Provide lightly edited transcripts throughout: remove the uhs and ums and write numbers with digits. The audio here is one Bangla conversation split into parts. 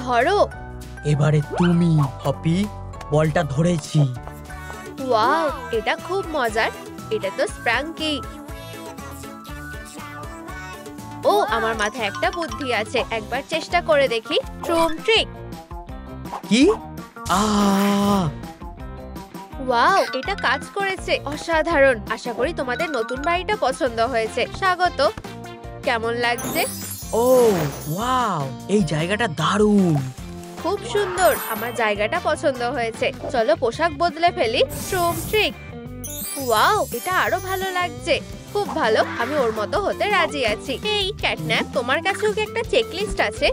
ধরো। এবারে তুমি হপি, বলটা ধরেছি। ওয়াও, এটা খুব মজার। এটা তো স্প্রাঙ্কি। ও, আমার মাথায় একটা বুদ্ধি আছে, একবার চেষ্টা করে দেখি। ট্রুম ট্রিক। কি? ওয়াও, এটা কাজ করেছে, অসাধারণ। আশা করি তোমাদের নতুন বাড়িটা পছন্দ হয়েছে। স্বাগত। কেমন লাগছে? ও ওয়াও, এই জায়গাটা দারুণ। খুব সুন্দর, আমার জায়গাটা পছন্দ হয়েছে। চলো পোশাক বদলে ফেলি। ট্রুম ট্রিক। ওয়াও, এটা আরো ভালো লাগছে। খুব ভালো, আমি ওর মতো হতে রাজি আছি। এই ক্যাটন্যাপ, তোমার কাছেও কি একটা চেকলিস্ট আছে?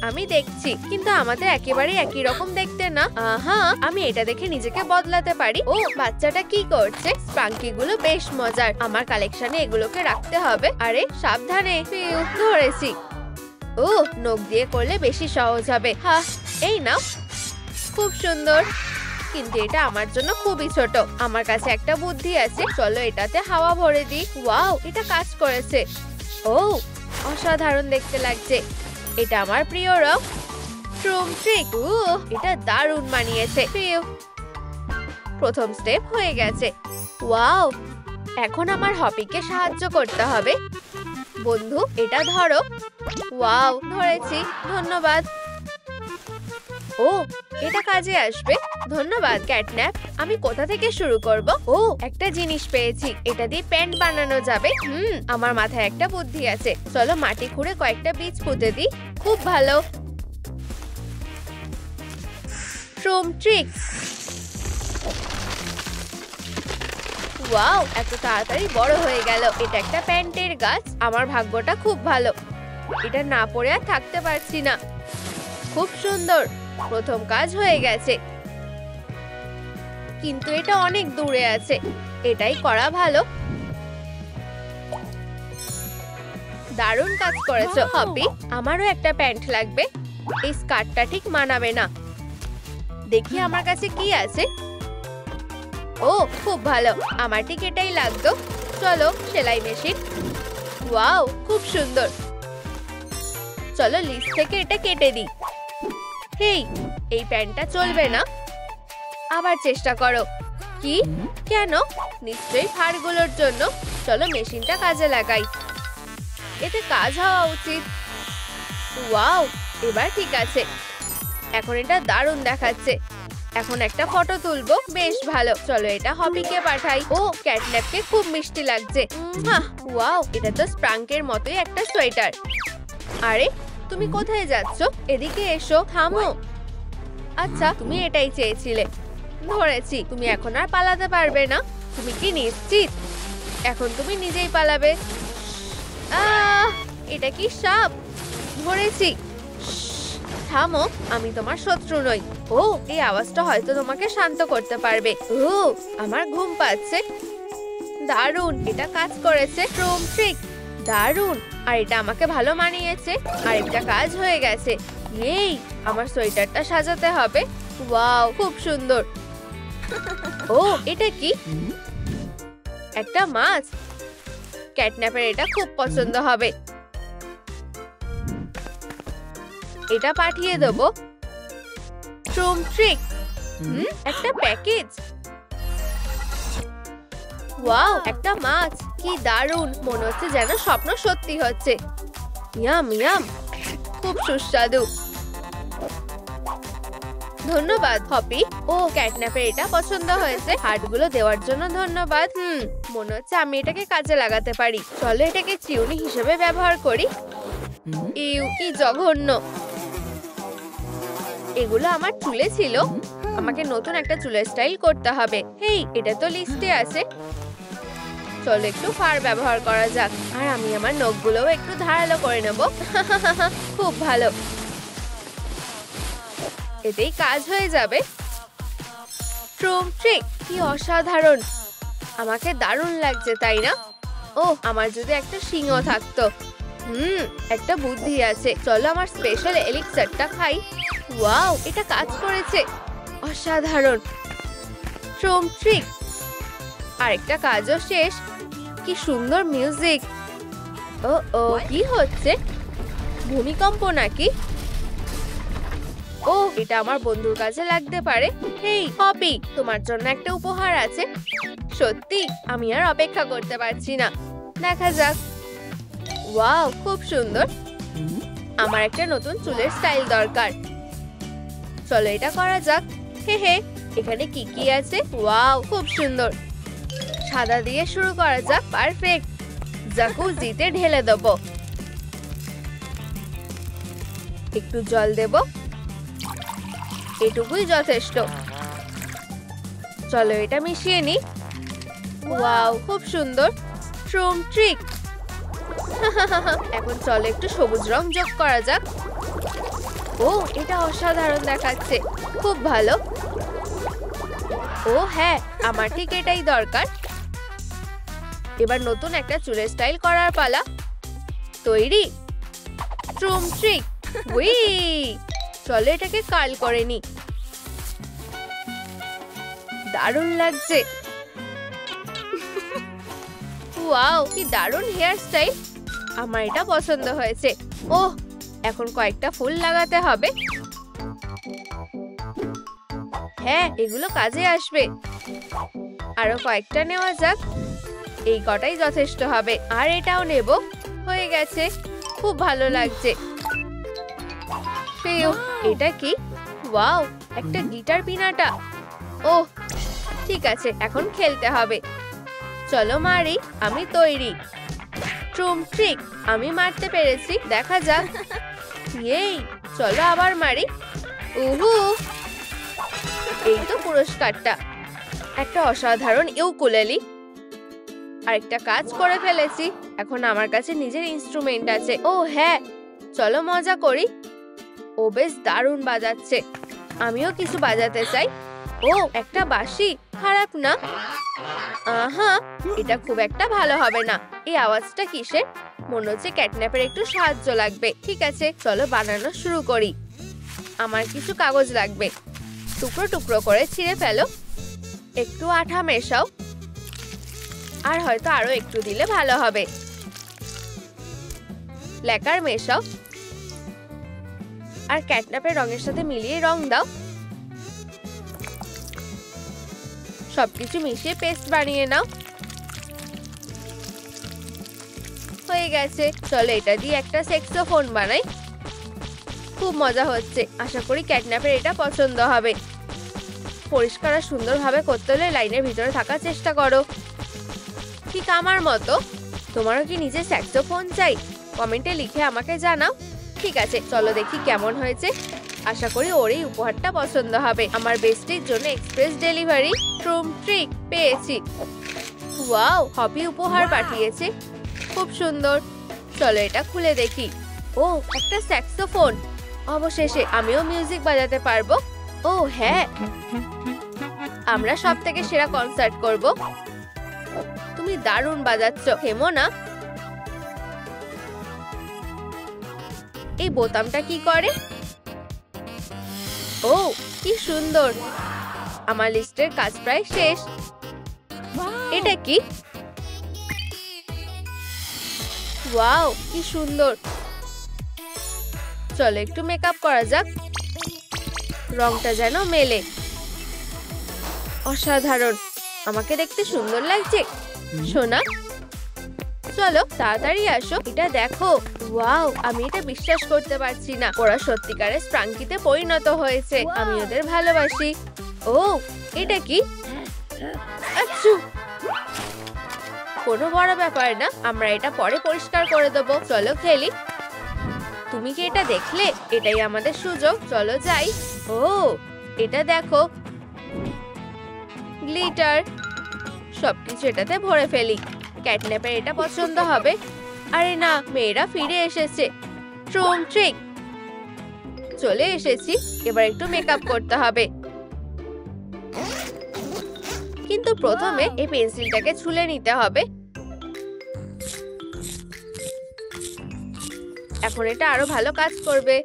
আমি দেখছি, কিন্তু আমাদের একেবারে একই রকম দেখতে না। হ্যাঁ, আমি এটা দেখে নিজেকে বদলাতে পারি। ও, বাচ্চাটা কি করছে? স্প্রাঙ্কি গুলো বেশ মজার, আমার কালেকশনে এগুলোকে রাখতে হবে। আরে সাবধানে, ধরেছি। ও, নখ দিয়ে করলে বেশি সহজ হবে। হ্যাঁ, এই নাও। খুব সুন্দর, কিন্তু এটা আমার জন্য খুবই ছোট। আমার কাছে একটা বুদ্ধি আছে, চলো এটাতে হাওয়া ভরে দিই। ওয়াও, এটা কাজ করেছে। ও, অসাধারণ দেখতে লাগছে। এটা আমার প্রিয় রং। ট্রুম ট্রিক। এটা দারুণ মানিয়েছে। প্রথম স্টেপ হয়ে গেছে। ওয়াও, এখন আমার হপিকে সাহায্য করতে হবে। বন্ধু, এটা ধরো। ওয়াও, ধরেছি, ধন্যবাদ। ও, এটা কাজে আসবে। ধন্যবাদ ক্যাটন্যাপ। আমি কোথা থেকে শুরু করব? ও, একটা জিনিস পেয়েছি, এটা দিয়ে প্যান্ট বানানো যাবে। আমার মাথায় একটা বুদ্ধি আছে। চলো মাটি খুঁড়ে কয়েকটা বীজ পুঁতে দিই। খুব ভালো। ট্রুম ট্রিক। ওয়াও, এত তাড়াতাড়ি বড় হয়ে গেল। এটা একটা প্যান্টের গাছ। আমার ভাগ্যটা খুব ভালো, এটা না পরে আর থাকতে পারছি না। খুব সুন্দর, প্রথম কাজ হয়ে গেছে, কিন্তু এটা অনেক দূরে আছে। এটাই করা ভালো। দারুণ কাজ করেছো হপি। আমারও একটা প্যান্ট লাগবে। এই স্কার্টটা ঠিক মানাবে না। দেখি আমার কাছে কি আছে। ও, খুব ভালো, আমার ঠিক এটাই লাগতো। চলো সেলাই মেশিন। ওয়াও, খুব সুন্দর। চলো লিস্ট থেকে এটা কেটে দিই। হেই, এই প্যান্টটা চলবে না। আবার চেষ্টা করো। কি? কেন? নিশ্চয়ই ফাড়গুলোর জন্য। চলো মেশিনটা কাজে লাগাই, এতে কাজ হওয়া উচিত। ওয়াও, এবার ঠিক আছে। এখন এটা দারুণ দেখাচ্ছে। এখন একটা ফটো তুলবো। বেশ ভালো, চলো এটা হপিকে পাঠাই। ও, ক্যাটন্যাপকে খুব মিষ্টি লাগছে। ওয়াও, এটা তো স্প্রাঙ্কের মতোই একটা সোয়েটার। আরে, তুমি কোথায় যাচ্ছ? এদিকে এসো। থামো। আচ্ছা, তুমি এটাই চেয়েছিলে। ধরেছি, তুমি এখন আর পালাতে পারবে না। তুমি কি নিশ্চিত? এখন তুমি নিজেই পালাবে। এটা কি সাপ? ধরেছি। থামো, আমি তোমার শত্রু নই। ও, এই আওয়াজটা হয়তো তোমাকে শান্ত করতে পারবে। ও, আমার ঘুম পাচ্ছে। দারুণ, এটা কাজ করেছে। ট্রুম ট্রিক। দারুণ, আর এটা আমাকে ভালো মানিয়েছে। আর একটা কাজ হয়ে গেছে। এই, আমার সোয়েটারটা সাজাতে হবে। ওয়াও, খুব সুন্দর। ও, এটা কি? একটা মাছ। ক্যাটন্যাপের এটা খুব পছন্দ হবে। এটা পাঠিয়ে দেব। ট্রুম ট্রিক। একটা প্যাকেজ। ওয়াও, একটা মাছ। কি দারুণ, মনে হচ্ছে যেন স্বপ্ন সত্যি হচ্ছে। ইয়াম ইয়াম, খুব সুস্বাদু। ধন্যবাদ হপি। ও, ক্যাটন্যাপের এটা পছন্দ হয়েছে। হার্টগুলো দেওয়ার জন্য ধন্যবাদ। মনে হচ্ছে আমি এটাকে কাজে লাগাতে পারি। চলো এটাকে চিউনি হিসেবে ব্যবহার করি। ইউ, কি জঘন্য। এগুলো আমার চুলে ছিল। আমাকে নতুন একটা চুলের স্টাইল করতে হবে। হেই, এটা তো লিস্টে আছে। চলো একটু ফার ব্যবহার করা যাক। আর আমি আমার নখগুলোও একটু ধারালো করে নেব। খুব ভালো, এতেই কাজ হয়ে যাবে। ট্রুম ট্রিক। কি অসাধারণ, আমাকে দারুণ লাগছে, তাই না? ও, আমার যদি একটা সিংহ থাকতো। একটা বুদ্ধি আছে। চলো আমার স্পেশাল এলিক্সারটা খাই। ওয়াও, এটা কাজ করেছে, অসাধারণ। ট্রুম ট্রিক। আরেকটা কাজও শেষ। কি সুন্দর মিউজিক। ও, কি হচ্ছে? ভূমিকম্প নাকি? এটা আমার বন্ধুর কাছে লাগতে পারে। হেই হপি, তোমার জন্য একটা উপহার আছে। সত্যি আমি আর অপেক্ষা করতে পারছি না, দেখা যাক। ওয়াও, খুব সুন্দর। আমার একটা নতুন চুলের স্টাইল দরকার। চলো এটা করা যাক। হে হে, এখানে কি কি আছে? ওয়াও, খুব সুন্দর। সাদা দিয়ে শুরু করা যাক। পারফেক্ট। জাকুজিতে ঢেলে দেবো। একটু জল দেব, এটুকুই যথেষ্ট। চলো এটা মিশিয়ে নি। ওয়াও, খুব সুন্দর। ট্রুম ট্রিক। এখন চলো একটু সবুজ রং যোগ করা যাক। ও, এটা অসাধারণ দেখাচ্ছে, খুব ভালো। ও হ্যাঁ, আমার ঠিক এটাই দরকার। এবার নতুন একটা চুলের স্টাইল করার পালা। তৈরি? ট্রুম ট্রিক। উই, চলো এটাকে কার্ল করে নি। দারুণ লাগছে। ওয়াও, কি দারুণ হেয়ার স্টাইল। আমার এটা পছন্দ হয়েছে। ওহ, এখন কয়েকটা ফুল লাগাতে হবে। হ্যাঁ, এগুলো কাজে আসবে। আরো কয়েকটা নেওয়া যাক। এই কটাই যথেষ্ট হবে। আর এটাও নেব। হয়ে গেছে, খুব ভালো লাগছে। এটা কি? ওয়াও, একটা গিটার পিনাটা। ওহ, ঠিক আছে, এখন খেলতে হবে। চলো মারি। আমি তৈরি। ট্রুম ট্রিক। আমি মারতে পেরেছি, দেখা যাক। এই, চলো আবার মারি। উহু, এই তো পুরস্কারটা। একটা অসাধারণ ইউকুলেলি। আরেকটা কাজ করে ফেলেছি। এখন আমার কাছে নিজের ইনস্ট্রুমেন্ট আছে। ও হ্যাঁ, চলো মজা করি। ও বেশ দারুণ বাজাচ্ছে। আমিও কিছু বাজাতে চাই। ও, একটা বাঁশি, খারাপ না। আহা, এটা খুব একটা ভালো হবে না। এই আওয়াজটা কিসের? মনে হচ্ছে ক্যাটন্যাপের একটু সাহায্য লাগবে। ঠিক আছে, চলো বানানো শুরু করি। আমার কিছু কাগজ লাগবে। টুকরো টুকরো করে ছিঁড়ে ফেলো। একটু আঠা মেশাও। আর হয়তো আরো একটু দিলে ভালো হবে। ল্যাকার মেশাও। আর ক্যাটন্যাপের রঙের সাথে মিলিয়ে রং দাও। সবকিছু মিশিয়ে পেস্ট বানিয়ে নাও। হয়ে গেছে। চলো এটা দিয়ে একটা স্যাক্সোফোন বানাই। খুব মজা হচ্ছে। আশা করি ক্যাটন্যাপের এটা পছন্দ হবে। পরিষ্কার আর সুন্দরভাবে করতে হলে লাইনের ভিতরে থাকার চেষ্টা করো, ঠিক আমার মতো। তোমারও কি নিজের স্যাক্সোফোন চাই? কমেন্টে লিখে আমাকে জানাও। ঠিক আছে, চলো দেখি কেমন হয়েছে। আশা করি ওর এই উপহারটা পছন্দ হবে। আমার বেস্টির জন্য এক্সপ্রেস ডেলিভারি ট্রুম ট্রিক পেয়েছি। ওয়াও, হপি উপহার পাঠিয়েছে, খুব সুন্দর। চলো এটা খুলে দেখি। ও, একটা স্যাক্সোফোন। অবশেষে আমিও মিউজিক বাজাতে পারবো। ও হ্যাঁ, আমরা সব থেকে সেরা কনসার্ট করব। তুমি দারুণ বাজাচ্ছ, থেমো না। এই বোতামটা কি করে? ও, কি সুন্দর। আমার লিস্টের কাজ প্রায় শেষ। এটা কি? ওয়াও, কি সুন্দর। চলো একটু মেকআপ করা যাক। রংটা যেন মেলে। অসাধারণ, আমাকে দেখতে সুন্দর লাগছে। সোনা, চলো তাড়াতাড়ি আসো, এটা দেখো। ওয়াও, আমি এটা বিশ্বাস করতে পারছি না। ওরা সত্যিকারের স্প্রাঙ্কিতে পরিণত হয়েছে। আমি ওদের ভালোবাসি। ও, এটা কি? আচ্ছা, কোনো বড় ব্যাপার না, আমরা এটা পরে পরিষ্কার করে দেবো। চলো খেলি। তুমি কি এটা দেখলে? এটাই আমাদের সুযোগ। চলো যাই। ও, এটা দেখো, গ্লিটার। সবকিছু এটাতে ভরে ফেলি। ক্যাটন্যাপের এটা পছন্দ হবে। আরে না, মেয়েরা ফিরে এসেছে। ট্রুম ট্রিক। চলে এসেছি। এবার একটু মেকআপ করতে হবে। কিন্তু প্রথমে এই পেন্সিলটাকে ছুলে নিতে হবে। এখন এটা আরো ভালো কাজ করবে।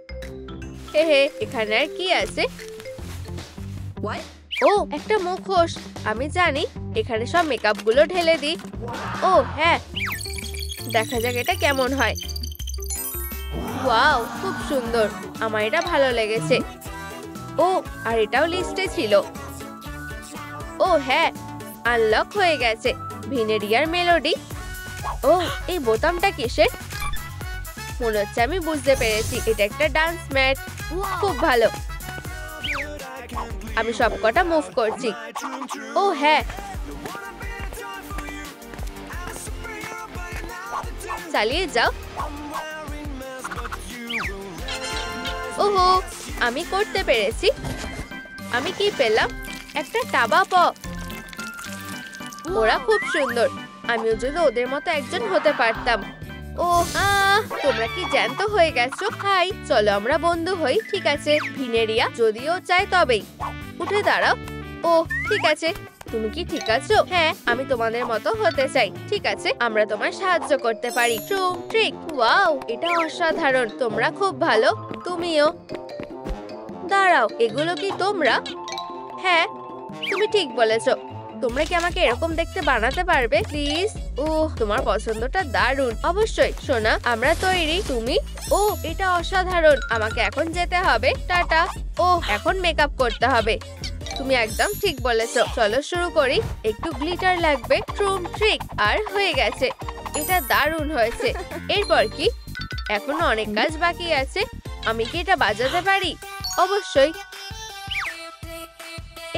হে হে, এখানে আর কি আছে? ও, একটা মুখোশ। আমি জানি। এখানে সব মেকআপ গুলো ঢেলে দিই। ও হ্যাঁ, দেখা যাক এটা কেমন হয়। ওয়াও, খুব সুন্দর। আমার এটা ভালো লেগেছে। ও আর এটাও লিস্টে ছিল। ও হ্যাঁ, আনলক হয়ে গেছে। ভিনেরিয়ার মেলোডি। ও এই বোতামটা কিসের? মনে হচ্ছে আমি বুঝতে পেরেছি, এটা একটা ডান্স ম্যাট। খুব ভালো, আমি সবকটা মুভ করছি। ও হ্যাঁ, চালিয়ে যাও। ওহো, আমি করতে পেরেছি। আমি কি পেলাম? একটা টাবা প। ওরা খুব সুন্দর। আমিও যদি ওদের মতো একজন হতে পারতাম। ও তোমরা কি জ্যান্ত হয়ে গেছো? হাই, চলো আমরা বন্ধু হই। ঠিক আছে ভিনেরিয়া, যদিও চাই তবেই। উঠে দাঁড়াও। ও ঠিক আছে, তুমি কি ঠিক আছো? হ্যাঁ, আমি তোমাদের মতো হতে চাই। ঠিক আছে, আমরা তোমার সাহায্য করতে পারি। ট্রিক। ওয়াও, এটা অসাধারণ। তোমরা খুব ভালো। তুমিও। দাঁড়াও, এগুলো কি তোমরা? হ্যাঁ, তুমি ঠিক বলেছো। তোমরা কি আমাকে এরকম দেখতে বানাতে পারবে প্লিজ? তোমার পছন্দটা দারুণ। অবশ্যই সোনা, আমরা তৈরি। তুমি? এটা অসাধারণ। আমাকে এখন যেতে হবে। টাটা। এখন মেকআপ করতে হবে। তুমি একদম ঠিক বলেছো। চলো শুরু করি। একটু গ্লিটার লাগবে। ট্রিক। আর হয়ে গেছে। এটা দারুণ হয়েছে। এরপর কি? এখনো অনেক কাজ বাকি আছে। আমি কি এটা বাজাতে পারি? অবশ্যই।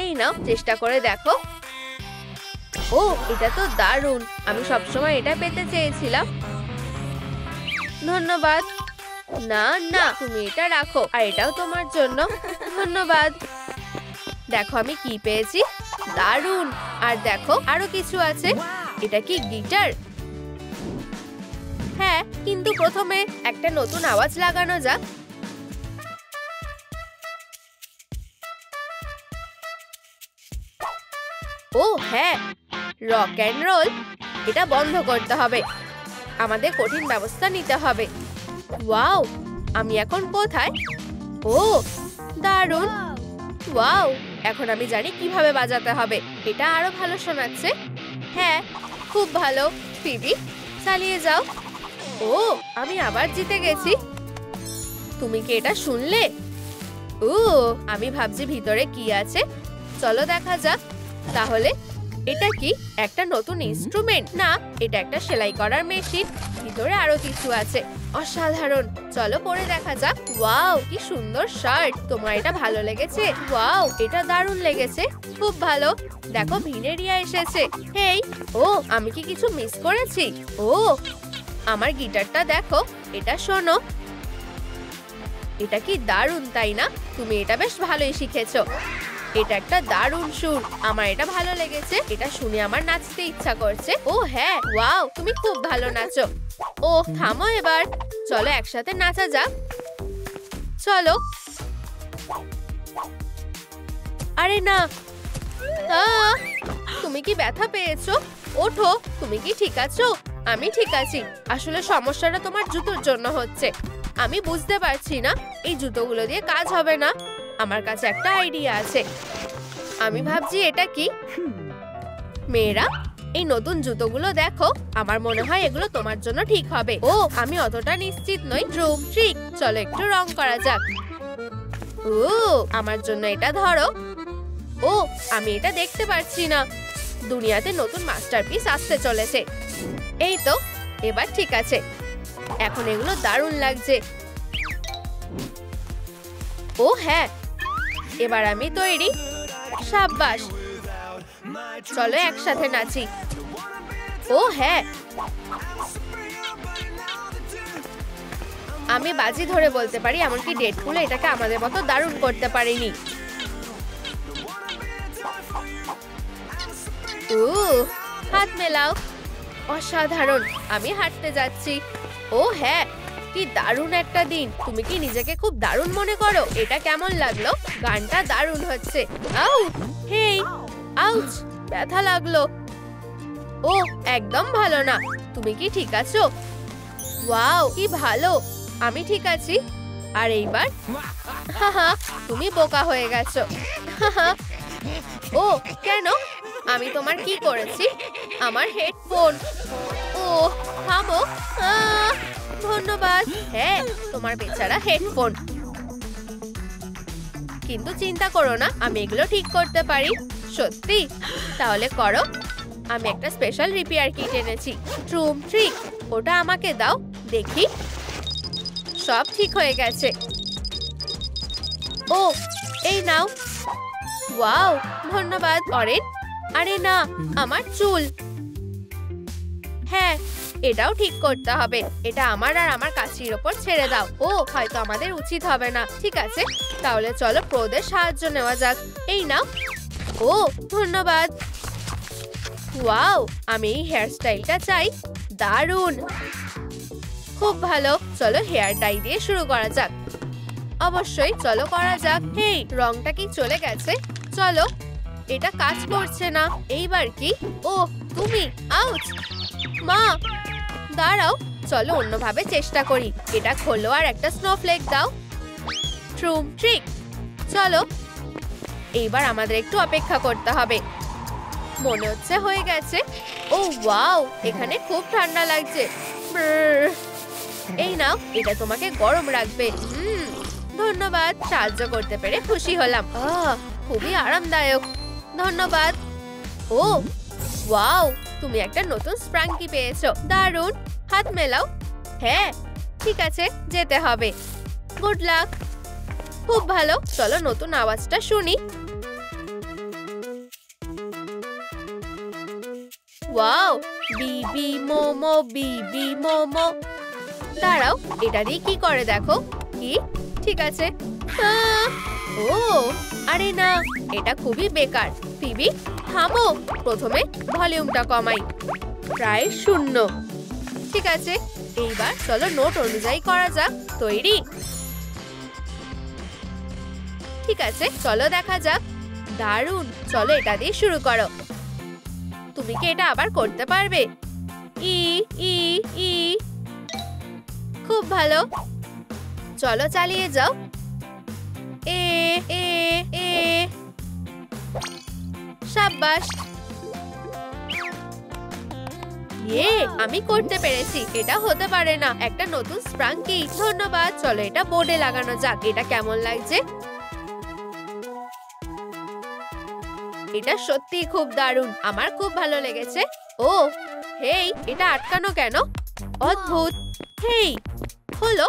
এই নাও, চেষ্টা করে দেখো। এটা তো দারুণ। আমি সবসময় এটা পেতে চেয়েছিলাম। ধন্যবাদ। না না, তুমি এটা রাখো। আর এটাও তোমার জন্য। ধন্যবাদ। দেখো আমি কি পেয়েছি। দারুণ। আর দেখো আরো কিছু আছে। এটা কি গিটার? হ্যাঁ, কিন্তু প্রথমে একটা নতুন আওয়াজ লাগানো যাক। হ্যাঁ, রক অ্যান্ড রোল। এটা বন্ধ করতে হবে। আমাদের কঠিন ব্যবস্থা নিতে হবে। ওয়াও, আমি এখন কোথায়? দারুণ। ওয়াও, এখন আমি জানি কিভাবে বাজাতে হবে। এটা আরো ভালো শোনাচ্ছে। হ্যাঁ, খুব ভালো। ফিবি, চালিয়ে যাও। আমি আবার জিতে গেছি। তুমি কি এটা শুনলে? আমি ভাবছি ভিতরে কি আছে। চলো দেখা যাক। তাহলে এটা কি? একটা নতুন ইনস্ট্রুমেন্ট? না, এটা একটা সেলাই করার মেশিন। ভিতরে আরো কিছু আছে। অসাধারণ। চলো পরে দেখা যাক। ওয়াও, কি সুন্দর শার্ট। তোমার এটা ভালো লেগেছে? ওয়াও, এটা দারুণ লেগেছে। খুব ভালো। দেখো ভিনেরিয়া এসেছে। হেই, আমি কি কিছু মিস করেছি? আমার গিটারটা দেখো। এটা শোনো। এটা কি দারুণ, তাই না? তুমি এটা বেশ ভালোই শিখেছো। এটা একটা দারুণ সুর। আমার এটা ভালো লেগেছে। এটা শুনে আমার নাচতে ইচ্ছা করছে। হ্যাঁ, ওয়াও, তুমি খুব ভালো নাচো। থামো এবার। চলো একসাথে নাচা যাক। চলো। আরে না, তুমি কি ব্যথা পেয়েছো? ওঠো। তুমি কি ঠিক আছো? আমি ঠিক আছি। আসলে সমস্যাটা তোমার জুতোর জন্য হচ্ছে। আমি বুঝতে পারছি না। এই জুতোগুলো দিয়ে কাজ হবে না। আমার কাছে একটা আইডিয়া আছে। আমি ভাবছি এটা কি? মেয়েরা, এই নতুন জুতোগুলো দেখো। আমার মনে হয় এগুলো তোমার জন্য ঠিক হবে। আমি অতটা নিশ্চিত নই। ট্রিক। চলো একটু রং করা যাক। আমার জন্য এটা ধরো। আমি এটা দেখতে পাচ্ছি না। দুনিয়াতে নতুন মাস্টারপিস আসতে চলেছে। এই তো, এবার ঠিক আছে। এখন এগুলো দারুণ লাগছে। হ্যাঁ, এবার আমি তৈরি। সাব্বাস। চলো একসাথে নাচি। হ্যাঁ, আমি বাজি ধরে বলতে পারি এমনকি ডেডপুল এটাকে আমাদের মতো দারুণ করতে পারিনি। হাত মেলাও। অসাধারণ। আমি হাঁটতে যাচ্ছি। হ্যাঁ, কি দারুণ একটা দিন। তুমি কি নিজেকে খুব দারুণ মনে করো? এটা কেমন লাগলো? গানটা দারুণ হচ্ছে। হেই, আউচ, ব্যথা লাগলো। একদম ভালো না। তুমি কি ঠিক আছো? ওয়াও, কি ভালো। আমি ঠিক আছি। আর এইবার? তুমি বোকা হয়ে গেছো। কেন? আমি তোমার কি করেছি? আমার হেডফোন। থামো। ধন্যবাদ। হ্যাঁ, তোমার বেচারা হেডফোন। কিন্তু চিন্তা করো না, আমি এগুলো ঠিক করতে পারি। সত্যি? তাহলে করো। আমি একটা স্পেশাল রিপেয়ার কিট এনেছি। ট্রুম ট্রিক, ওটা আমাকে দাও দেখি। সব ঠিক হয়ে গেছে। ও, এই নাও। ওয়াও, ধন্যবাদ অরেন। আরে না, আমার চুল। হ্যাঁ, এটাও ঠিক করতে হবে। এটা আমার আর আমার কাছির ওপর ছেড়ে দাও। ও, হয়তো আমাদের উচিত হবে না। ঠিক আছে, তাহলে চলো প্রোদের সাহায্য নেওয়া যাক। এই নাও। ও, ধন্যবাদ। ওয়াও, আমি এই হেয়ার স্টাইলটা চাই। দারুণ, খুব ভালো। চলো হেয়ার ডাই দিয়ে শুরু করা যাক। অবশ্যই, চলো করা যাক। হেই, রংটা কি চলে গেছে? চলো। এটা কাজ করছে না। এইবার কি? ও, তুমি। আউচ! মা, দাঁড়াও। চলো অন্যভাবে চেষ্টা করি। এটা খোলো আর একটা স্নোফ্লেক দাও। ট্রুম ট্রিক। চলো, এইবার আমাদের একটু অপেক্ষা করতে হবে। মনে হচ্ছে হয়ে গেছে। ও ওয়াও, এখানে খুব ঠান্ডা লাগছে। ব্রর। এই নাও, এটা তোমাকে গরম রাখবে। ধন্যবাদ, সাহায্য করতে পেরে খুশি হলাম। খুবই আরামদায়ক। ধন্যবাদ। ও ওয়াও, তুমি একটা নতুন স্প্রাঙ্কি পেয়েছো। দারুণ, হাত মেলাও। হ্যাঁ, ঠিক আছে, যেতে হবে। Good luck. খুব ভালো, চলো নতুন আওয়াজটা শুনি। ওয়াও, বিবি মোমো, বিবি মোমো। দাঁড়াও, এটা দিয়ে কি করে দেখো। কি? ঠিক আছে। ও, আরে না, এটা খুবই বেকার। ফিবি, থামো। প্রথমে ভলিউমটা কমাই। প্রায় 0। ঠিক আছে, এইবার চলো নোট অনুযায়ী করা যাক। তৈরি? ঠিক আছে, চলো দেখা যাক। দারুণ, চলো এটা দিয়ে শুরু করো। তুমি কি এটা আবার করতে পারবে? ই ই ই। খুব ভালো, চলো চালিয়ে যাও। এ এ এ। সাব্বাস। ইয়ে, আমি করতে পেরেছি। এটা হতে পারে না, একটা নতুন স্প্রাঙ্কি। ধন্যবাদ। চলো এটা বোর্ডে লাগানো যাক। এটা কেমন লাগছে? এটা সত্যি খুব দারুণ। আমার খুব ভালো লেগেছে। ও হেই, এটা আটকানো কেন? অদ্ভুত। হেই, হলো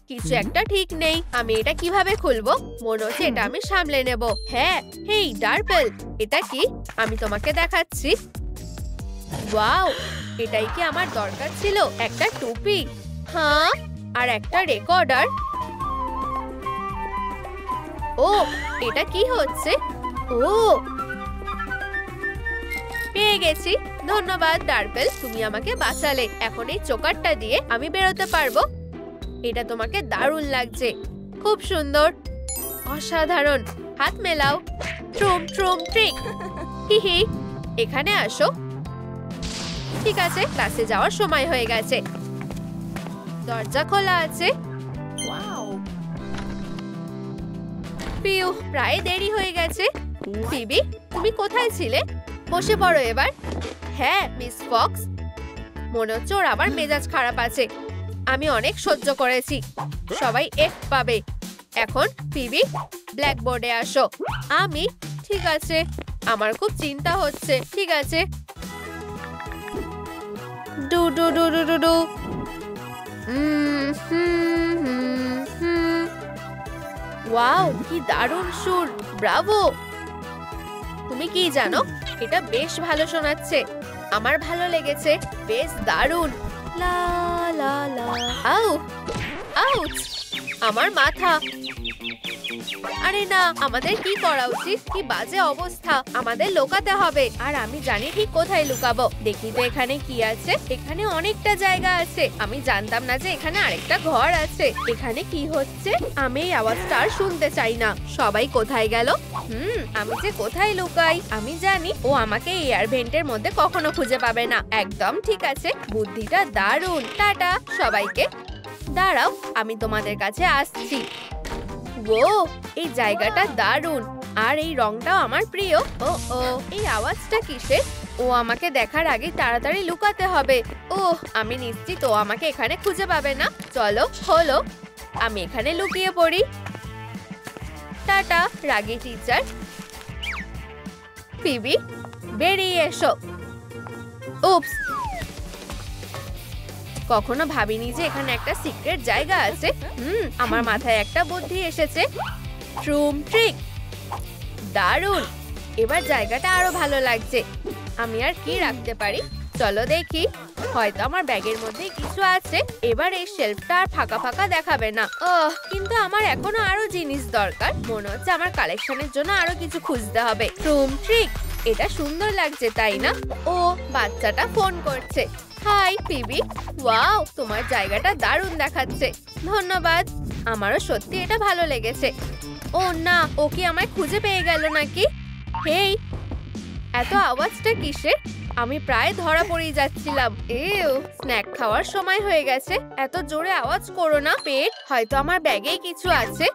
কিছু একটা ঠিক নেই। আমি এটা কিভাবে খুলবো? মনে হচ্ছে এটা আমি সামলে নেব। হ্যাঁ, হেই ডার্পেল, এটা কি? আমি তোমাকে দেখাচ্ছি। ওয়াও, এটাই কি আমার দরকার ছিল? একটা টুপি, হ্যাঁ, আর একটা রেকর্ডার। ও, এটা কি হচ্ছে? ও, পেয়ে গেছি। ধন্যবাদ ডার্পেল, তুমি আমাকে বাঁচালে। এখন এই চোকারটা দিয়ে আমি বেরোতে পারবো। এটা তোমাকে দারুণ লাগছে। খুব সুন্দর, অসাধারণ। হাত মেলাও। ট্রুম ট্রুম ট্রিক। হিহি, এখানে আসো। ঠিক আছে, ক্লাসে যাওয়ার সময় হয়ে গেছে। দরজা খোলা আছে। পিউ, প্রায় দেরি হয়ে গেছে। ফিবি, তুমি কোথায় ছিলে? বসে পড়ো এবার। হ্যাঁ মিস ফক্স। মনে হচ্ছে ওর আবার মেজাজ খারাপ আছে। আমি অনেক সহ্য করেছি। সবাই এফ পাবে। এখন ফিবি, ব্ল্যাকবোর্ডে আসো। আমি? ঠিক আছে, আমার খুব চিন্তা হচ্ছে। ঠিক আছে। Do do do do do do. Wow, কি দারুণ সুর। ব্রাভো। তুমি কি জানো, এটা বেশ ভালো শোনাচ্ছে। আমার ভালো লেগেছে। বেশ দারুণ। লা লা লা। আউ, আউচ, আমার মাথা। আরে না, আমাদের কি করা উচিত? কি বাজে অবস্থা। আমাদের লুকাতে হবে। আর আমি জানি ঠিক কোথায় লুকাবো। দেখি তো এখানে কি আছে। এখানে অনেকটা জায়গা আছে। আমি জানতাম না যে এখানে আরেকটা ঘর আছে। এখানে কি হচ্ছে? আমি এই আওয়াজটা আর শুনতে চাই না। সবাই কোথায় গেল? আমি যে কোথায় লুকাই? আমি জানি ও আমাকে এয়ার ভেন্টের মধ্যে কখনো খুঁজে পাবে না। একদম ঠিক আছে, বুদ্ধিটা দারুণ। টাটা সবাইকে। দাঁড়াও, আমি তোমাদের কাছে আসছি। ও, এই জায়গাটা দারুণ। আর এই রংটাও আমার প্রিয়। ও ও, এই আওয়াজটা কিসের? ও আমাকে দেখার আগে তাড়াতাড়ি লুকাতে হবে। ওহ, আমি নিশ্চিত ও আমাকে এখানে খুঁজে পাবে না। চলো হলো, আমি এখানে লুকিয়ে পড়ি। টাটা রাগী টিচার। ফিবি, বেরিয়ে এসো। উপস, কখনো ভাবিনি যে এখানে একটা সিক্রেট জায়গা আছে। আমার মাথায় একটা বুদ্ধি এসেছে। ট্রুম ট্রিক, দারুণ। এবার জায়গাটা আরো ভালো লাগছে। আমি আর কি রাখতে পারি, চলো দেখি। হয়তো আমার ব্যাগের মধ্যে কিছু আছে। এবার এই শেলফটা আর ফাঁকা ফাঁকা দেখাবে না। কিন্তু আমার এখনো আরো জিনিস দরকার। মনে হচ্ছে আমার কালেকশনের জন্য আরো কিছু খুঁজতে হবে। ট্রুম ট্রিক, এটা সুন্দর লাগছে তাই না? ও, বাচ্চাটা ফোন করছে। হাই ফিবি, ওয়াও, তোমার জায়গাটা দারুণ দেখাচ্ছে। ধন্যবাদ, আমারও সত্যি এটা ভালো লেগেছে। ও না, ও কি আমায় খুঁজে পেয়ে গেল নাকি? হেই, এত আওয়াজটা কিসের? আমি প্রায় ধরা পড়ে যাচ্ছিলাম। স্ন্যাক খাওয়ার সময় হয়ে গেছে। এত জোরে আওয়াজ করো না পেট। হয়তো আমার ব্যাগেই কিছু আছে।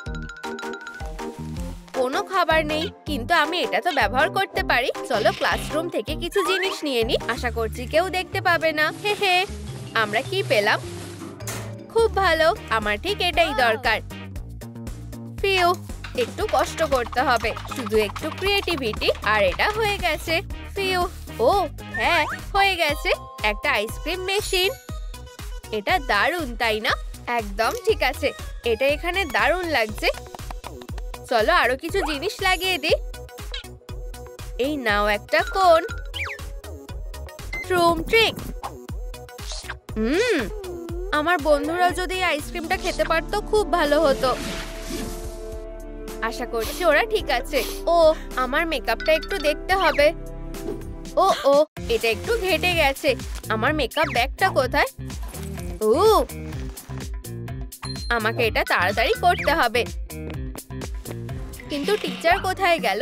কোনো খাবার নেই, কিন্তু আমি এটা তো ব্যবহার করতে পারি। চলো ক্লাসরুম থেকে কিছু জিনিস নিয়ে নি। আশা করছি কেউ দেখতে পাবে না। হে হে, আমরা কি পেলাম? খুব ভালো, আমার ঠিক এটাই দরকার। ফিউ, একটু কষ্ট করতে হবে, শুধু একটু ক্রিয়েটিভিটি, আর এটা হয়ে গেছে। ফিউ, ও হ্যাঁ, হয়ে গেছে। একটা আইসক্রিম মেশিন। এটা দারুণ তাই না? একদম ঠিক আছে, এটা এখানে দারুণ লাগছে। চলো আরো কিছু জিনিস লাগিয়ে দিই। এই নাও একটা কোন। ট্রুম ট্রিক। আমার বন্ধুরা যদি আইসক্রিমটা খেতে পারতো খুব ভালো হতো। আশা করছি ওরা ঠিক আছে। ও, আমার মেকআপটা একটু দেখতে হবে। ও, এটা একটু ঘেটে গেছে। আমার মেকআপ ব্যাগটা কোথায়? ও, আমাকে এটা তাড়াতাড়ি করতে হবে। কিন্তু টিচার কোথায় গেল?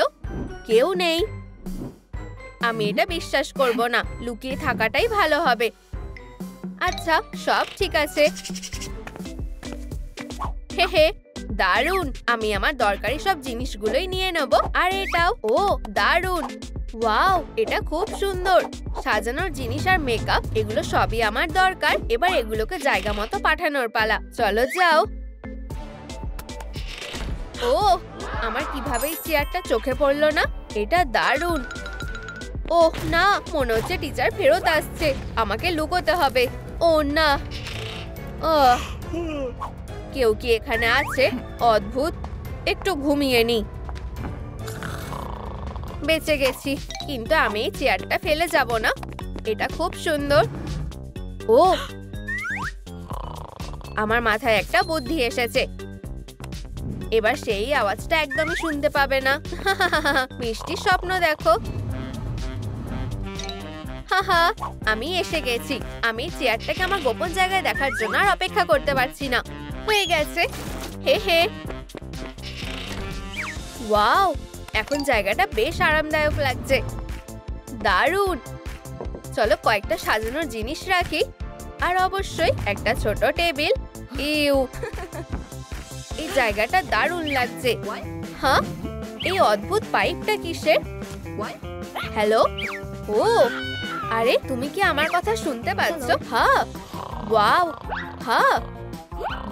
কেউ নেই। আমি এটা বিশ্বাস করব না। লুকিয়ে থাকাটাই ভালো হবে। আচ্ছা, সব ঠিক আছে। হে হে, দারুণ। আমি আমার দরকারি সব জিনিসগুলোই নিয়ে নেব। আর এটাও। ও, দারুণ। ওয়াও, এটা খুব সুন্দর। সাজানোর জিনিস আর মেকআপ, এগুলো সবই আমার দরকার। এবার এগুলোকে জায়গা মতো পাঠানোর পালা। চলো যাও। ও, আমার কিভাবে এই চেয়ারটা চোখে পড়লো না? এটা দারুণ। ওহ না, মনে হচ্ছে টিচার ফেরত আসছে। আমাকে লুকোতে হবে। ও না, কেউ কি এখানে আছে? অদ্ভুত, একটু ঘুমিয়ে নি। বেঁচে গেছি, কিন্তু আমি এই চেয়ারটা ফেলে যাব না। এটা খুব সুন্দর। ও, আমার মাথায় একটা বুদ্ধি এসেছে। এবার সেই আওয়াজটা একদমই শুনতে পাবে না। মিষ্টি স্বপ্ন দেখো। হাহা, আমি এসে গেছি। আমি চেয়ারটাকে আমার গোপন জায়গায় দেখার জন্য আর অপেক্ষা করতে পারছি না। হয়ে গেছে। হে হে, ওয়াও, এখন জায়গাটা বেশ আরামদায়ক লাগছে। দারুণ। চলো কয়েকটা সাজানোর জিনিস রাখি, আর অবশ্যই একটা ছোট টেবিল। ইউ, এই জায়গাটা দারুণ লাগছে। হ্যাঁ, এই অদ্ভুত পাইপটা কিসের? হ্যালো, ও, আরে তুমি কি আমার কথা শুনতে পাচ্ছ? হ্যাঁ, ওয়াও, হ্যাঁ,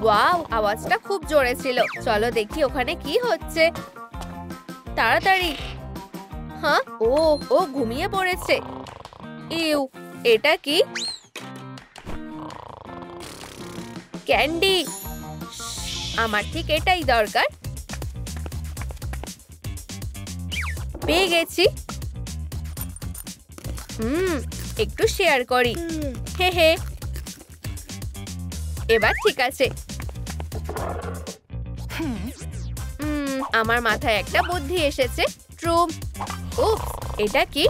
ওয়াও, আওয়াজটা খুব জোরে ছিল। চলো দেখি ওখানে কি হচ্ছে। তাড়াতাড়ি। হ্যাঁ, ও ঘুমিয়ে পড়েছে। ইউ, এটা কি? ক্যান্ডি। আমার ঠিক এটাই দরকার। পেয়ে গেছি। একটু শেয়ার করি। হে হে, এবার ঠিক আছে। আমার মাথায় একটা বুদ্ধি এসেছে। ট্রুম। ও, এটা কি?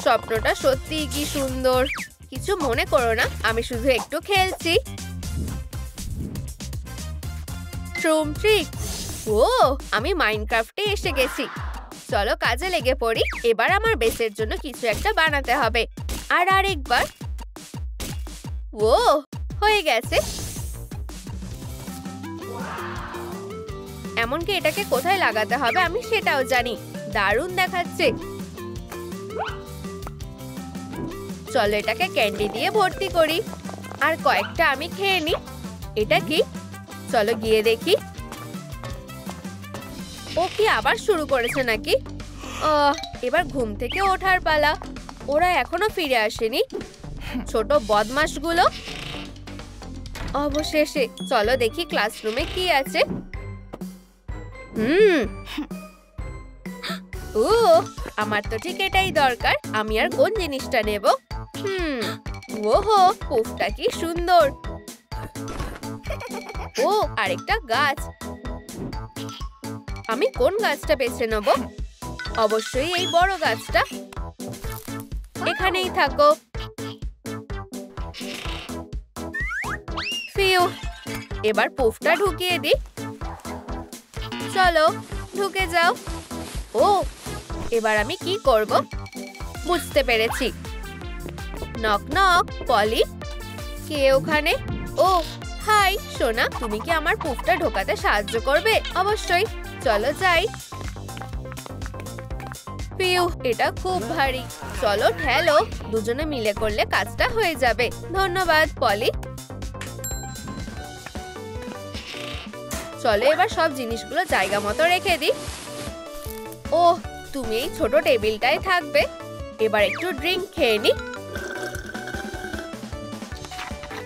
স্বপ্নটা সত্যি কি সুন্দর। কিছু মনে করো না, আমি শুধু একটু খেলছি। ট্রুম ট্রিক। ও, আমি মাইনক্রাফটে এসে গেছি। চলো কাজে লেগে পড়ি। এবার আমার বেসের জন্য কিছু একটা বানাতে হবে। আর আরেকবার। ও, হয়ে গেছে। এমনকি এটাকে কোথায় লাগাতে হবে আমি সেটাও জানি। দারুণ দেখাচ্ছে। চলো এটাকে ক্যান্ডি দিয়ে ভর্তি করি। আর কয়েকটা আমি খেয়ে নি। এটা কি? চলো গিয়ে দেখি। ও কি আবার শুরু করেছে নাকি? এবার ঘুম থেকে ওঠার পালা। ওরা এখনো ফিরে আসেনি, ছোট বদমাশগুলো। অবশেষে চলো দেখি ক্লাসরুমে কি আছে। ও, আমার তো ঠিক এটাই দরকার। আমি আর কোন জিনিসটা নেব? ওহো, পুফটা কি সুন্দর। ও, আরেকটা গাছ। আমি কোন গাছটা বেছে নেব? অবশ্যই এই বড় গাছটা। এখানেই থাকো। ফিউ, এবার পুফটা ঢুকিয়ে দি। চলো ঢুকে যাও। ও, এবার আমি কি করব? বুঝতে পেরেছি। নক নক, পলি। কে ওখানে? ও হাই সোনা, তুমি কি আমার পুফটা ঢোকাতে সাহায্য করবে? অবশ্যই, চলো যাই। পিউ, এটা খুব ভারী। চলো ঠেলো, দুজনে মিলে করলে কাজটা হয়ে যাবে। ধন্যবাদ পলি। চলো এবার সব জিনিসগুলো জায়গা মতো রেখে দিই। ওহ, তুমি এই ছোট টেবিলটায় থাকবে। এবার একটু ড্রিঙ্ক খেয়ে নি।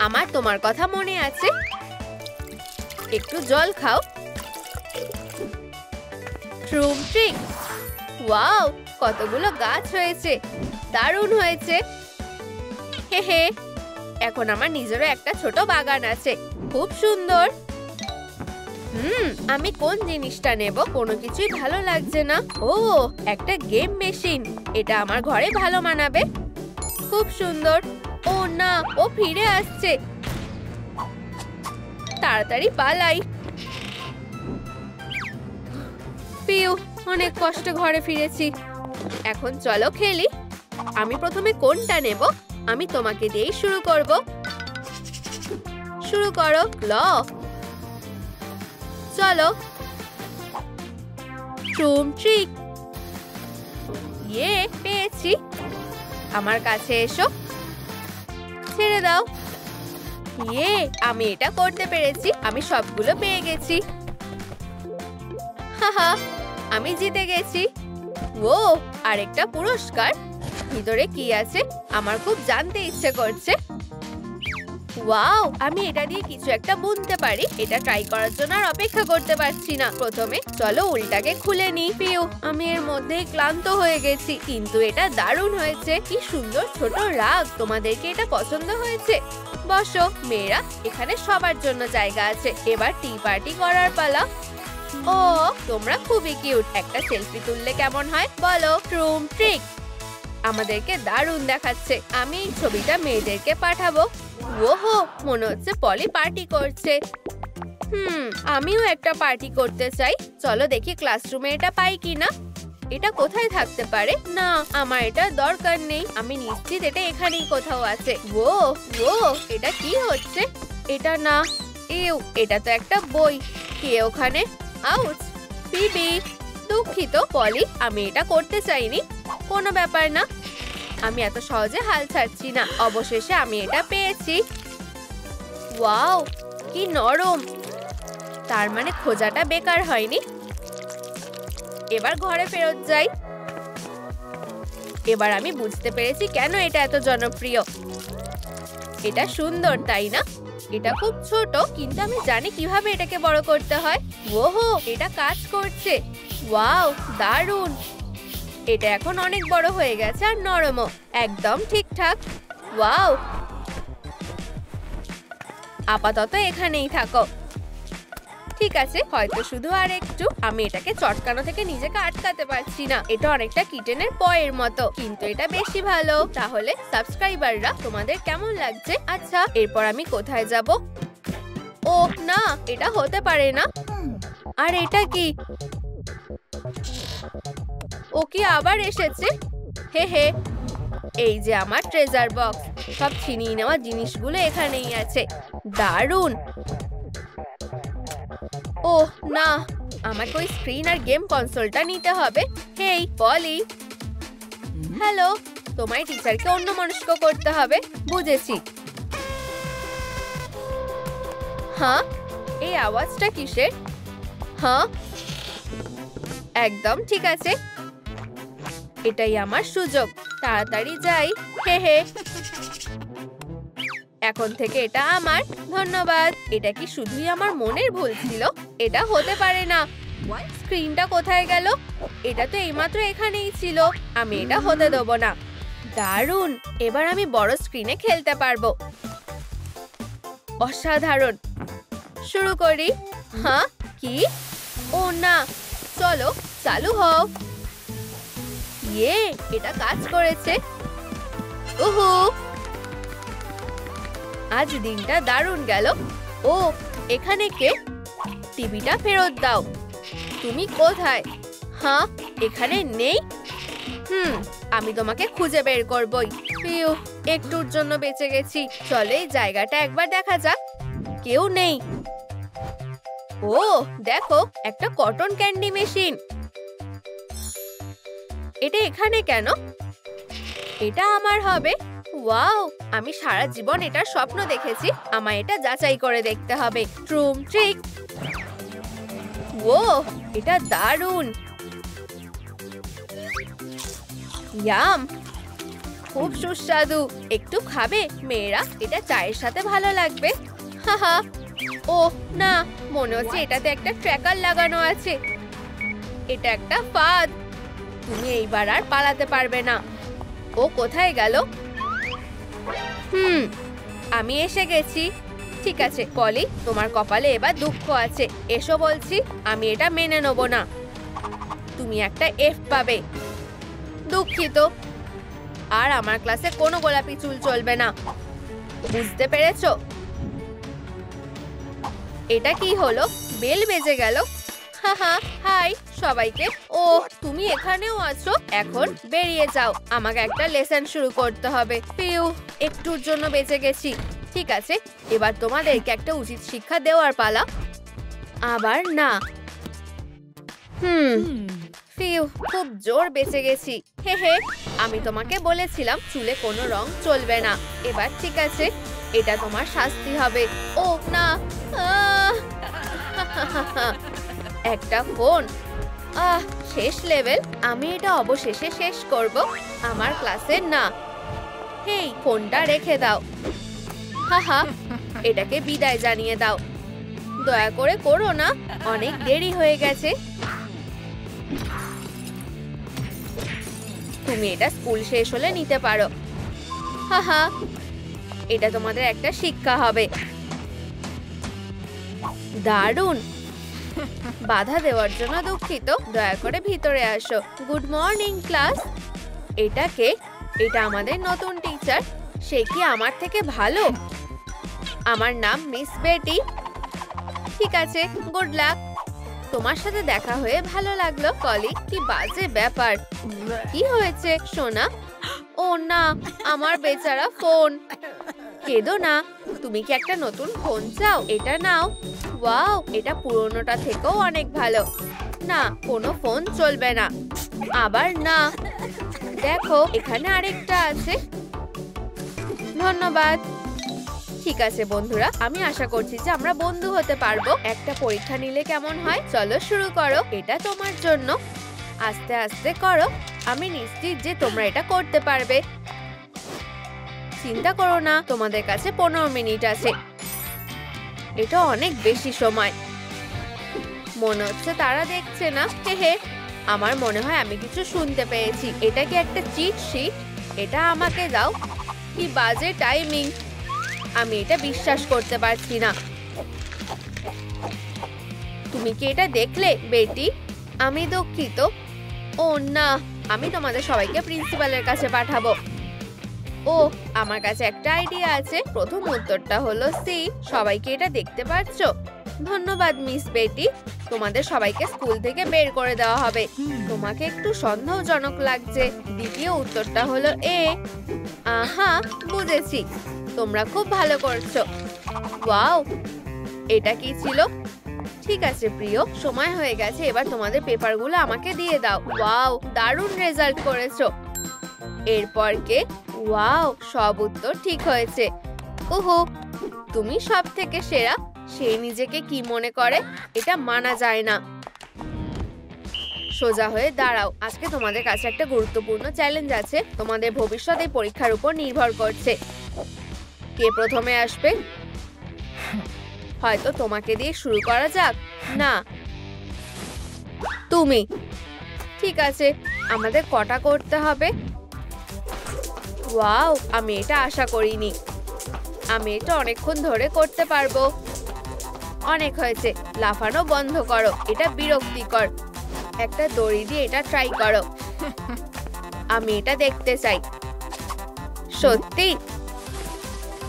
আমার তোমার কথা মনে আছে। একটু জল খাও। ট্রুম ট্রিক। ওয়াও, কতগুলো গাছ হয়েছে, দারুণ হয়েছে। হে হে, এখন আমার নিজেরও একটা ছোট বাগান আছে, খুব সুন্দর। আমি কোন জিনিসটা নেব? কোনো কিছুই ভালো লাগছে না। ও, একটা গেম মেশিন। এটা আমার ঘরে ভালো মানাবে। খুব সুন্দর। ও না, ও ফিরে আসছে। তাড়াতাড়ি পালাই। পিউ, অনেক কষ্টে ঘরে ফিরেছি। এখন চলো খেলি। আমি প্রথমে কোনটা নেব? আমি তোমাকে দিয়েই শুরু করব। শুরু করো ক্ল। চলো। ট্রুম ট্রিক। ইয়ে, পেয়েছি। আমার কাছে এসো। ছেড়ে দাও। ইয়ে, আমি এটা করতে পেরেছি। আমি সবগুলো পেয়ে গেছি। হাহা, আমি জিতে গেছি। ও, আরেকটা পুরস্কার। ভিতরে কি আছে আমার খুব জানতে ইচ্ছে করছে। ওয়াও, আমি এটা দিয়ে কিছু একটা বুনতে পারি। এটা ট্রাই করার জন্য আর অপেক্ষা করতে পারছি না। প্রথমে চলো উল্টাকে খুলে নিই। পিউ, আমি এর মধ্যেই ক্লান্ত হয়ে গেছি, কিন্তু এটা দারুণ হয়েছে। কি সুন্দর ছোট রাগ। তোমাদেরকে এটা পছন্দ হয়েছে? বসো মেয়েরা, এখানে সবার জন্য জায়গা আছে। এবার টি পার্টি করার পালা। ও, তোমরা খুবই কিউট। একটা সেলফি তুললে কেমন হয় বলো? ট্রুম ট্রিক। আমাদেরকে দারুণ দেখাচ্ছে। আমি এই ছবিটা মেয়েদেরকে পাঠাবো। ওহো, মনে হচ্ছে পলি পার্টি করছে। আমিও একটা পার্টি করতে চাই। চলো দেখি ক্লাসরুমে এটা পাই কিনা। এটা কোথায় থাকতে পারে? না, আমার এটা দরকার নেই। আমি নিশ্চিত এটা এখানেই কোথাও আছে। ও ও, এটা কি হচ্ছে? এটা না, এও, এটা তো একটা বই। কে ওখানে? আউচ, বিবি। দুঃখিত পলি, আমি এটা করতে চাইনি। কোনো ব্যাপার না, আমি এত সহজে হাল ছাড়ছি না। অবশেষে আমি এটা পেয়েছি। ওয়াও, কি নরম। তার মানে খোঁজাটা বেকার হয়নি। এবার ঘরে ফেরত যাই। এবার আমি বুঝতে পেরেছি কেন এটা এত জনপ্রিয়। এটা সুন্দর, তাই না? এটা খুব ছোট, কিন্তু আমি জানি কিভাবে এটাকে বড় করতে হয়। ওহো, এটা কাজ করছে। ওয়াও, দারুণ। এটা এখন অনেক বড় হয়ে গেছে আর নরমও। একদম ঠিকঠাক। ওয়াও, আপাতত এখানেই থাকো। ঠিক আছে, হয়তো শুধু আর একটু। আমি এটাকে চটকানো থেকে নিজেকে আটকাতে পারছি না। এটা অনেকটা কিটেনের পয়ের মতো, কিন্তু এটা বেশি ভালো। তাহলে সাবস্ক্রাইবাররা, তোমাদের কেমন লাগছে? আচ্ছা, এরপর আমি কোথায় যাব? ও না, এটা হতে পারে না। আর এটা কি? ও কি আবার এসেছে? হে হে, এই যে আমার ট্রেজার বক্স। সব ছিনিয়ে নেওয়া জিনিসগুলো এখানেই আছে। দারুণ। ওহ না, আমাকে ওই স্ক্রিন আর গেম কনসোলটা নিতে হবে। হেই পলি। হ্যালো, তোমায় টিচারকে অন্যমনস্ক করতে হবে। বুঝেছি। হ্যাঁ, এই আওয়াজটা কিসের? হ্যাঁ, একদম ঠিক আছে, এটাই আমার সুযোগ। তাড়াতাড়ি যাই। হে হে, এখন থেকে এটা আমার। ধন্যবাদ। এটা কি শুধুই আমার মনের ভুল ছিল? এটা হতে পারে না। স্ক্রিনটা কোথায় গেল? এটা তো এইমাত্র এখানেই ছিল। আমি এটা হতে দেবো না। দারুণ, এবার আমি বড় স্ক্রিনে খেলতে পারবো। অসাধারণ। শুরু করি। হ্যাঁ, কি? ও না, চলো চালু হও। ইয়ে, এটা কাজ করেছে। উহু, আজ দিনটা দারুণ গেল। ও, এখানে কে? টিভিটা ফেরত দাও। তুমি কোথায়? হ্যাঁ, এখানে নেই। আমি তোমাকে খুঁজে বের করবই। পিউ, একটুর জন্য বেঁচে গেছি। চলো এই জায়গাটা একবার দেখা যাক। কেউ নেই। ও দেখো, একটা কটন ক্যান্ডি মেশিন। এটা এখানে কেন? এটা আমার হবে। ওয়াও, আমি সারা জীবন এটার স্বপ্ন দেখেছি। আমায় এটা যাচাই করে দেখতে হবে। ট্রুম ট্রিক। ও, এটা দারুণ। ইয়াম, খুব সুস্বাদু। একটু খাবে মেয়েরা? এটা চায়ের সাথে ভালো লাগবে। হাহা। ও না, মনে হচ্ছে এটাতে একটা ট্র্যাকার লাগানো আছে। এটা একটা ফাঁদ। তুমি এইবার আর পালাতে পারবে না। ও কোথায় গেল? আমি এসে গেছি। ঠিক আছে পলি, তোমার কপালে এবার দুঃখ আছে। এসো বলছি, আমি এটা মেনে নেব না। তুমি একটা এফ পাবে। দুঃখিত। আর আমার ক্লাসে কোনো গোলাপি চুল চলবে না, বুঝতে পেরেছো? এটা কি হলো? বেল বেজে গেল। হাহা, হাই সবাইকে। ও, তুমি এখানেও আছো? এখন বেরিয়ে যাও, আমাকে একটা লেসন শুরু করতে হবে। পিউ, একটুর জন্য বেঁচে গেছি। ঠিক আছে, এবার তোমাদেরকে একটা উচিত শিক্ষা দেওয়ার পালা। আবার না। পিউ, খুব জোর বেঁচে গেছি। হে হে, আমি তোমাকে বলেছিলাম চুলে কোনো রং চলবে না। এবার ঠিক আছে, এটা তোমার শাস্তি হবে। ও না, একটা ফোন। শেষ লেভেল। আমি এটা অবশেষে শেষ করব। আমার ক্লাসের না। হেই, ফোনটা রেখে দাও। হাহা, এটাকে বিদায় জানিয়ে দাও। দয়া করে করো না, অনেক দেরি হয়ে গেছে। তুমি এটা স্কুল শেষ হলে নিতে পারো। হাহা, এটা তোমাদের একটা শিক্ষা হবে। দারুণ। বাধা দেওয়ার জন্য দুঃখিত। দয়া করে ভিতরে আসো। Good morning class. এটাকে? এটা আমাদের নতুন টিচার। সে কি আমার থেকে ভালো? আমার নাম মিস বেটি। ঠিক আছে, গুড লাক। তোমার সাথে দেখা হয়ে ভালো লাগলো পলি। কি বাজে ব্যাপার। কি হয়েছে সোনা? ও না, আমার বেচারা ফোন। কেঁদো না। তুমি কি একটা নতুন ফোন চাও? এটা নাও। ওয়াও, এটা পুরনোটা থেকেও অনেক ভালো। না, কোনো ফোন চলবে না। আবার না। দেখো, এখানে আরেকটা আছে। ধন্যবাদ। ঠিক আছে বন্ধুরা, আমি আশা করছি যে আমরা বন্ধু হতে পারবো। একটা পরীক্ষা নিলে কেমন হয়? চলো শুরু করো। এটা তোমার জন্য। আস্তে আস্তে করো। আমি নিশ্চিত যে তোমরা এটা করতে পারবে। চিন্তা করো না, তোমাদের কাছে 15 মিনিট আছে। এটা অনেক বেশি সময়। মনে হচ্ছে তারা দেখছে না। হে হে, আমার মনে হয় আমি কিছু শুনতে পেয়েছি। এটা কি একটা চিট শিট? এটা আমাকে দাও। কি বাজে টাইমিং। আমি এটা বিশ্বাস করতে পারছি না। তুমি কি এটা দেখলে বেটি? আমি দুঃখিত। ও না, আমি তোমাদের সবাইকে প্রিন্সিপালের কাছে পাঠাবো। ও, আমার কাছে একটা আইডিয়া আছে। প্রথম উত্তরটা হলো সি। সবাইকে এটা দেখতে পাচ্ছ? ধন্যবাদ মিস বেটি। তোমাদের সবাইকে স্কুল থেকে বের করে দেওয়া হবে। তোমাকে একটু সন্দেহজনক লাগছে। দ্বিতীয় উত্তরটা হলো এ। আহা, বুঝেছি। তোমরা খুব ভালো করছো। ওয়াও, এটা কি ছিল? ঠিক আছে প্রিয়, সময় হয়ে গেছে। এবার তোমাদের পেপারগুলো আমাকে দিয়ে দাও। ওয়াও, দারুণ রেজাল্ট করেছো। এরপর কে? ওয়াও, সব উত্তর ঠিক হয়েছে। ওহো, তুমি সব থেকে সেরা। সে নিজেকে কি মনে করে? এটা মানা যায় না। সোজা হয়ে দাঁড়াও। আজকে তোমাদের কাছে একটা গুরুত্বপূর্ণ চ্যালেঞ্জ আছে। তোমাদের ভবিষ্যৎ এই পরীক্ষার উপর নির্ভর করছে। কে প্রথমে আসবে? হয়তো তোমাকে দিয়ে শুরু করা যাক। না, তুমি। ঠিক আছে, আমাদের কটা করতে হবে? ওয়াও, আমি এটা আশা করিনি। আমি এটা অনেকক্ষণ ধরে করতে পারবো। অনেক হয়েছে, লাফানো বন্ধ করো, এটা বিরক্তিকর। একটা দড়ি দিয়ে এটা ট্রাই করো। আমি এটা দেখতে চাই। সত্যি?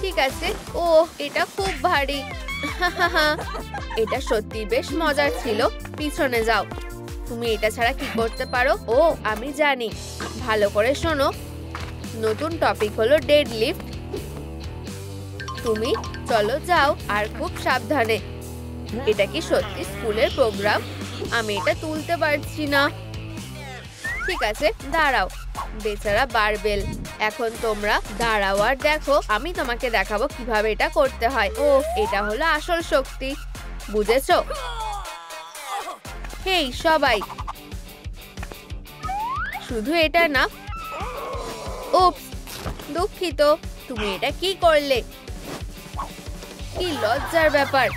ঠিক আছে। ও, এটা খুব ভারী। এটা সত্যি বেশ মজার ছিল। পিছনে যাও। তুমি এটা ছাড়া কি করতে পারো? ও, আমি জানি। ভালো করে শোনো। নতুন টপিক হলো ডেড লিফট। তুমি চলো যাও, আর খুব সাবধানে। এটা কি সত্যি স্কুলের প্রোগ্রাম? আমি এটা তুলতে পারছি না। ঠিক আছে, দাঁড়াও। বেচারা বারবেল। এখন তোমরা দাঁড়াও আর দেখো, আমি তোমাকে দেখাবো কিভাবে এটা করতে হয়। ও, এটা হলো আসল শক্তি, বুঝেছো? হেই সবাই, শুধু এটা না। উপস, দুঃখিত। তুমি এটা কি করলে? কি লজ্জার ব্যাপার।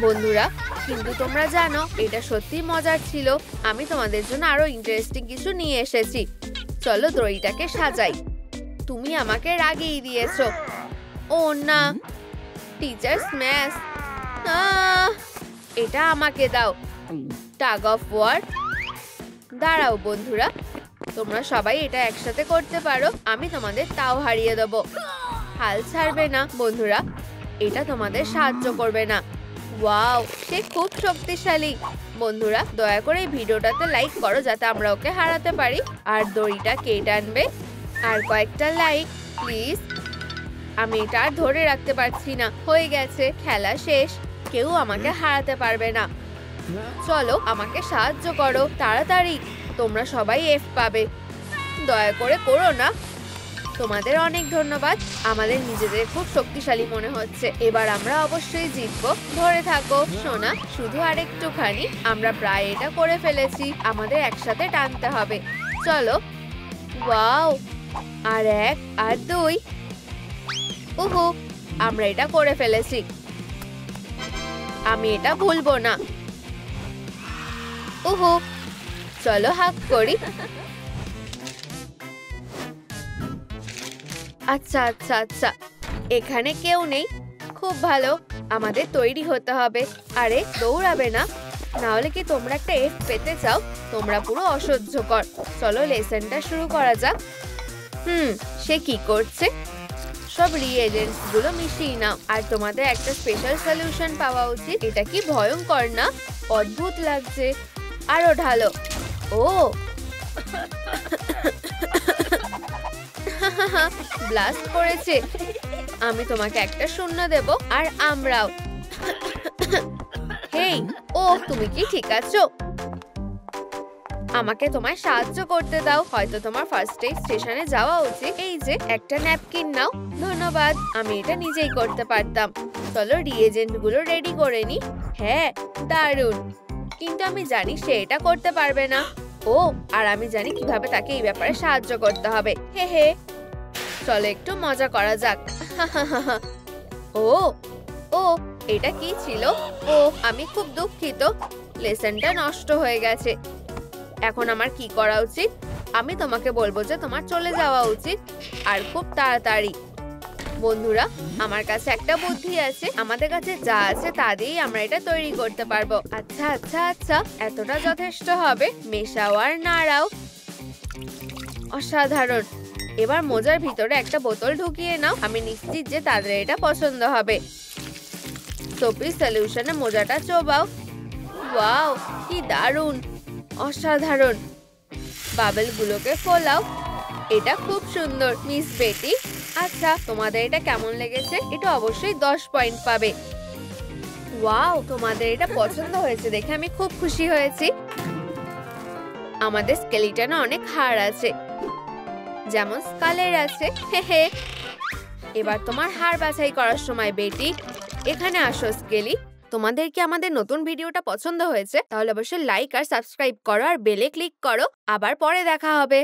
বন্ধুরা, কিন্তু তোমরা জানো এটা সত্যি মজার ছিল। আমি তোমাদের জন্য আরো ইন্টারেস্টিং কিছু নিয়ে এসেছি। চলো দড়িটাকে সাজাই। তুমি আমাকে রাগিয়ে দিয়েছো। ও না, টিচার স্ম্যাশ। এটা আমাকে দাও। Tug of war. দাঁড়াও বন্ধুরা, তোমরা সবাই এটা একসাথে করতে পারো। আমি তোমাদের তাও হারিয়ে দেবো। হাল ছাড়বে না বন্ধুরা, এটা তোমাদের সাহায্য করবে না। ওয়াও, সে খুব শক্তিশালী। বন্ধুরা, দয়া করে এই ভিডিওটাতে লাইক করো যাতে আমরা ওকে হারাতে পারি। আর দড়িটা কে টানবে? আর কয়েকটা লাইক প্লিজ। আমি এটা আর ধরে রাখতে পারছি না। হয়ে গেছে, খেলা শেষ। কেউ আমাকে হারাতে পারবে না। চলো, আমাকে সাহায্য করো তাড়াতাড়ি। তোমরা সবাই এফ পাবে। দয়া করে করো না। তোমাদের অনেক ধন্যবাদ। আমাদের নিজেদের খুব শক্তিশালী মনে হচ্ছে। এবার আমরা অবশ্যই জিতবো। ধরে থাকো সোনা, শুধু আরেকটুখানি। আমরা প্রায় এটা করে ফেলেছি। আমাদের একসাথে টানতে হবে। চলো। ওয়াও, আর 1 আর 2। ওহো, আমরা এটা করে ফেলেছি। আমি এটা ভুলবো না। ওহো, চলো হাক করি। আচ্ছা আচ্ছা আচ্ছা, এখানে কেউ নেই। খুব ভালো, আমাদের তৈরি হতে হবে। আরে দৌড়াবে না, নাহলে কি তোমরা একটা এফ পেতে চাও? তোমরা পুরো অসহ্যকর। চলো লেসনটা শুরু করা যাক। সে কি করছে? সব রিএজেন্টস গুলো মিশিয়ে নাও। আর তোমাদের একটা স্পেশাল সলিউশন পাওয়া উচিত। এটা কি ভয়ঙ্কর না? অদ্ভুত লাগছে। আরো ঢালো। ও, ব্লাস্ট করেছে। আমি তোমাকে একটা শূন্য দেব। আর আমরাও। হেই, ও তুমি কি ঠিক আছো? আমাকে তোমায় সাহায্য করতে দাও। হয়তো তোমার ফার্স্ট এইড স্টেশনে যাওয়া উচিত। এই যে একটা ন্যাপকিন নাও। ধন্যবাদ, আমি এটা নিজেই করতে পারতাম। চলো রিএজেন্ট গুলো রেডি করে নি। হ্যাঁ, দারুণ। কিন্তু আমি জানি সে এটা করতে পারবে না। ও, আর আমি জানি কিভাবে তাকে এই ব্যাপারে সাহায্য করতে হবে। হে হে, চলো একটু মজা করা যাক। ও ও, এটা কি ছিল? ও, আমি খুব দুঃখিত। লেসনটা নষ্ট হয়ে গেছে। এখন আমার কি করা উচিত? আমি তোমাকে বলবো যে তোমার চলে যাওয়া উচিত, আর খুব তাড়াতাড়ি। বন্ধুরা, আমার কাছে একটা বুদ্ধি আছে। আমাদের কাছে যা আছে তা দিয়েই আমরা এটা তৈরি করতে পারবো। আচ্ছা আচ্ছা আচ্ছা, এতটা যথেষ্ট হবে। মেশাও আর নাড়াও। অসাধারণ। এবার মোজার ভিতরে একটা বোতল ঢুকিয়ে নাও। আমি নিশ্চিত যে তাদের এটা পছন্দ হবে। সোপি সলিউশনে মোজাটা চোবাও। ওয়াও, কি দারুণ, অসাধারণ। বাবেলগুলোকে ফোলাও। এটা খুব সুন্দর মিস বেটি। আচ্ছা, তোমাদের এটা কেমন লেগেছে? এটা অবশ্যই 10 পয়েন্ট পাবে। ওয়াও, তোমাদের এটা পছন্দ হয়েছে দেখে আমি খুব খুশি হয়েছি। আমাদের স্কেলিটনে অনেক হাড় আছে, যেমন স্কালের আছে। হে, এবার তোমার হাড় বাছাই করার সময় বেটি। এখানে আসো স্কেলি। তোমাদের কি আমাদের নতুন ভিডিওটা পছন্দ হয়েছে? তাহলে অবশ্যই লাইক আর সাবস্ক্রাইব করো আর বেলে ক্লিক করো। আবার পরে দেখা হবে।